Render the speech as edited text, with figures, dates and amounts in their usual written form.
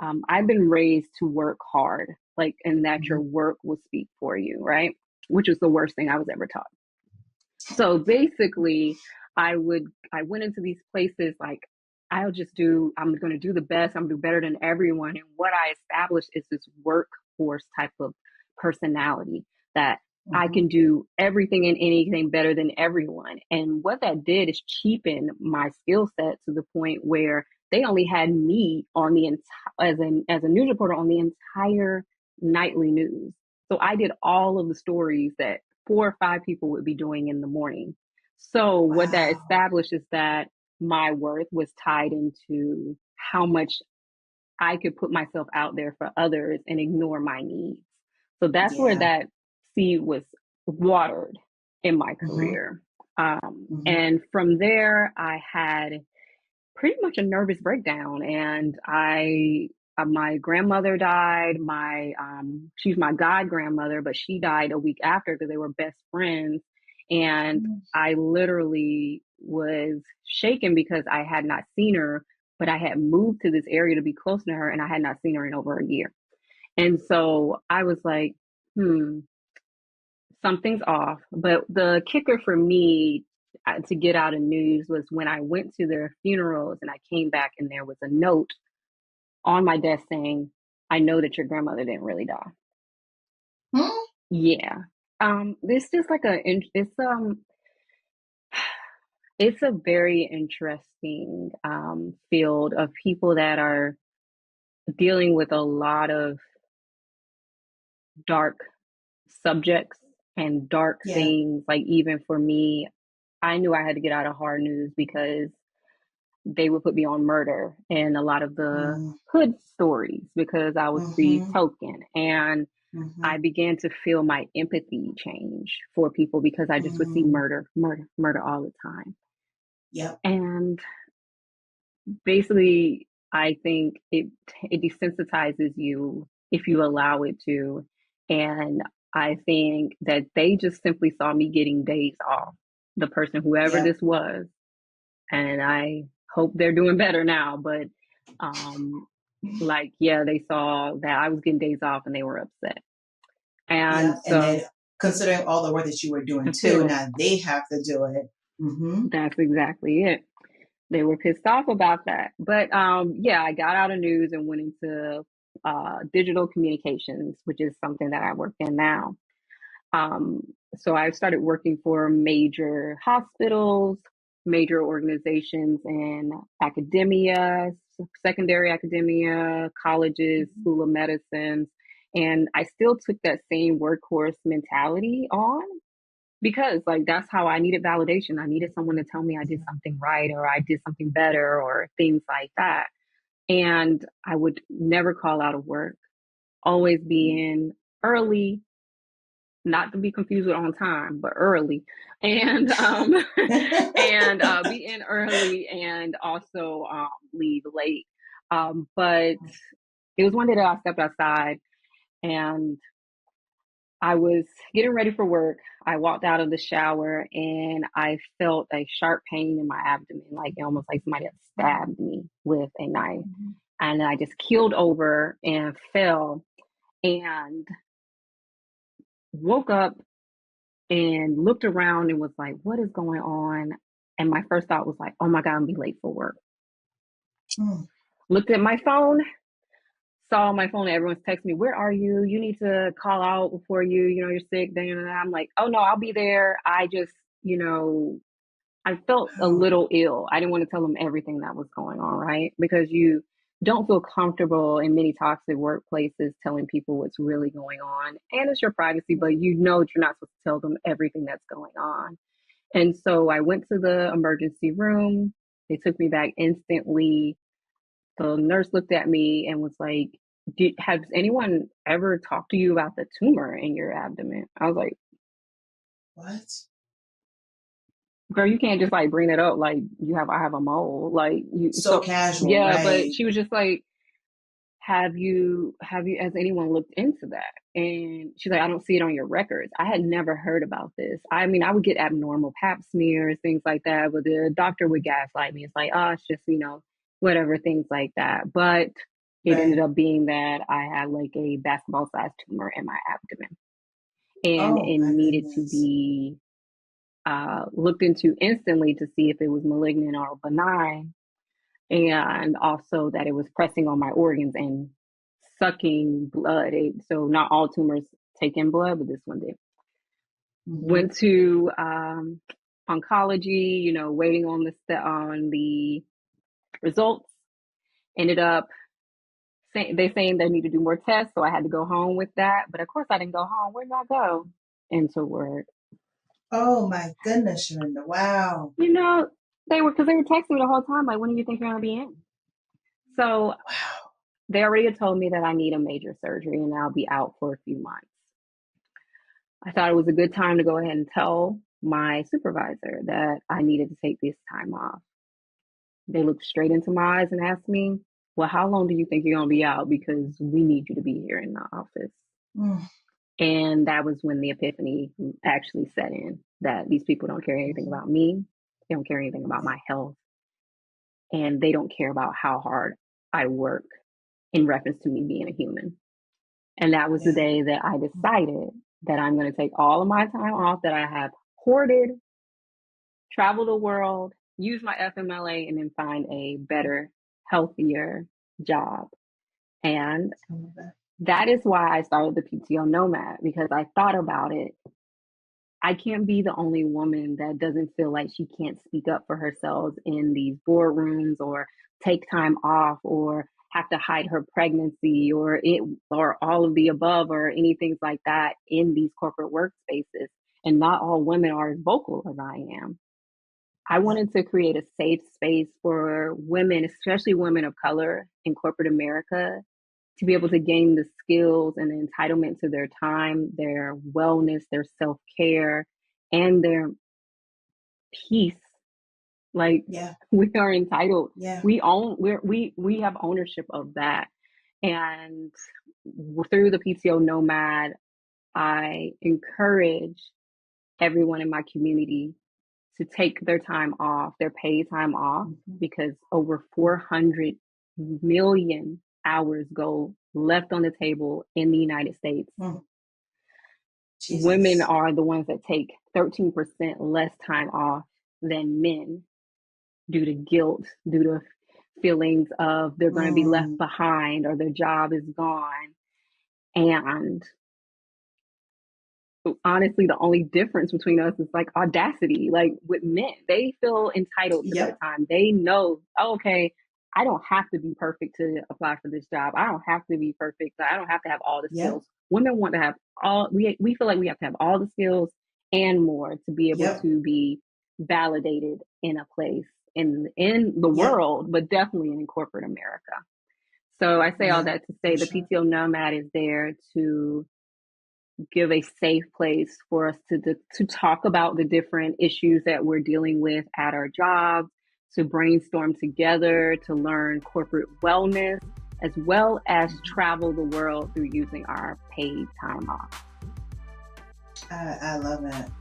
I've been raised to work hard, like, and that Mhm. your work will speak for you, right? Which is the worst thing I was ever taught. So basically, I went into these places like, I'm going to do the best, I'm going to do better than everyone. And what I established is this workforce type of personality that I Mhm. can do everything and anything better than everyone. And what that did is cheapen my skill set to the point where they only had me on the as a news reporter on the entire nightly news. So I did all of the stories that 4 or 5 people would be doing in the morning. So what that Wow. established is that my worth was tied into how much I could put myself out there for others and ignore my needs. So that's where Yeah. that seed was watered in my Mhm. career. Mhm. And from there, I had pretty much a nervous breakdown, and my grandmother died. My she's my god grandmother, but she died a week after because they were best friends. And Mhm. I literally was shaken because I had not seen her, but I had moved to this area to be close to her, and I had not seen her in over a year. And so I was like, hmm, something's off. But the kicker for me, to get out of news, was when I went to their funerals and I came back and there was a note on my desk saying, "I know that your grandmother didn't really die." Hmm? Yeah. This is like it's a very interesting field of people that are dealing with a lot of dark subjects and dark Yeah. things. Like, even for me, I knew I had to get out of hard news because they would put me on murder and a lot of the Mm. hood stories because I was the Mhm. token. And I Mhm. began to feel my empathy change for people because I just would see Mm. murder, murder, murder all the time. Yep. And basically, I think it desensitizes you if you allow it to. And I think that they just simply saw me getting days off. The person, whoever Yep. this was, and I hope they're doing better now. But um, like, yeah, they saw that I was getting days off, and they were upset. And Yep. And so then considering all the work that you were doing to too, feel now they have to do it. Mhm. that's exactly it. They were pissed off about that. But yeah, I got out of news and went into digital communications, which is something that I work in now. Um, so I started working for major hospitals, major organizations in academia, secondary academia, colleges, Mhm. school of medicine. And I still took that same workhorse mentality on because, like, that's how I needed validation. I needed someone to tell me I did something right or I did something better or things like that. And I would never call out of work, always be in early, not to be confused with on time, but early, and and be in early and also leave late. But it was one day that I stepped outside and I was getting ready for work. I walked out of the shower and I felt a sharp pain in my abdomen, like almost like somebody had stabbed me with a knife. And I just keeled over and fell and woke up and looked around and was like, what is going on? And my first thought was like, oh my God, I'm gonna be late for work. Mm. Looked at my phone, saw my phone, everyone's texting me, where are you? You need to call out before you're sick. Then I'm like, oh no, I'll be there. I just, you know, I felt a Wow. little ill. I didn't want to tell them everything that was going on, right? Because you don't feel comfortable in many toxic workplaces telling people what's really going on. And it's your privacy, but you know that you're not supposed to tell them everything that's going on. And so I went to the emergency room. They took me back instantly. The nurse looked at me and was like, has anyone ever talked to you about the tumor in your abdomen? I was like, What? girl, you can't just like bring it up like I have a mole. Like you So so casual, yeah, but right? she was just like, has anyone looked into that? And she's like, I don't see it on your records. I had never heard about this. I mean, I would get abnormal pap smears, things like that, but the doctor would gaslight me. It's like, oh, it's just, whatever, things like that. But It ended Right. up being that I had like a basketball-sized tumor in my abdomen, and Oh it my needed to goodness. be looked into instantly to see if it was malignant or benign, and also that it was pressing on my organs and sucking blood. So not all tumors take in blood, but this one did. Mm-hmm. Went to oncology, waiting on the results. Ended up saying they need to do more tests, so I had to go home with that. But of course, I didn't go home. Where did I go? Into work. Oh my goodness, Sharinda. Wow. You know, because they were texting me the whole time, like, when do you think you're gonna be in? So Wow. they already had told me that I need a major surgery and I'll be out for a few months. I thought it was a good time to go ahead and tell my supervisor that I needed to take this time off. They looked straight into my eyes and asked me, well, how long do you think you're going to be out? Because we need you to be here in the office. Mm-hmm. And that was when the epiphany actually set in, that these people don't care anything about me. They don't care anything about Yeah. my health. And they don't care about how hard I work in reference to me being a human. And that was the Yeah. day that I decided that I'm going to take all of my time off that I have hoarded, travel the world, use my FMLA, and then find a better, healthier job. And I love that. that is why I started the PTO Nomad, because I thought about it. I can't be the only woman that doesn't feel like she can't speak up for herself in these boardrooms, or take time off, or have to hide her pregnancy, or all of the above, or anything like that in these corporate workspaces. And not all women are as vocal as I am. I Yep. wanted to create a safe space for women, especially women of color in corporate America, to be able to gain the skills and the entitlement to their time, their wellness, their self care, and their peace. Like, Yeah. we are entitled. Yeah. We have ownership of that. And through the PTO Nomad, I encourage everyone in my community to take their time off, their paid time off, Mm-hmm. because over 400 million hours go left on the table in the United States. Mm. Women Jesus. are the ones that take 13% less time off than men, due to guilt, due to feelings of they're going to be left Mm. behind or their job is gone. And honestly, the only difference between us is like audacity. Like, with men, they feel entitled to their Yep. time. They know, oh, okay, I don't have to be perfect to apply for this job. I don't have to be perfect. I don't have to have all the Yep. skills. Women want to have we feel like we have to have all the skills and more to be able Yep. to be validated in a place in the Yep. world, but definitely in corporate America. So I say all Yeah. that to For say the sure. PTO Nomad is there to give a safe place for us to talk about the different issues that we're dealing with at our jobs, to brainstorm together, to learn corporate wellness, as well as Mm-hmm. travel the world through using our paid time off. I love that.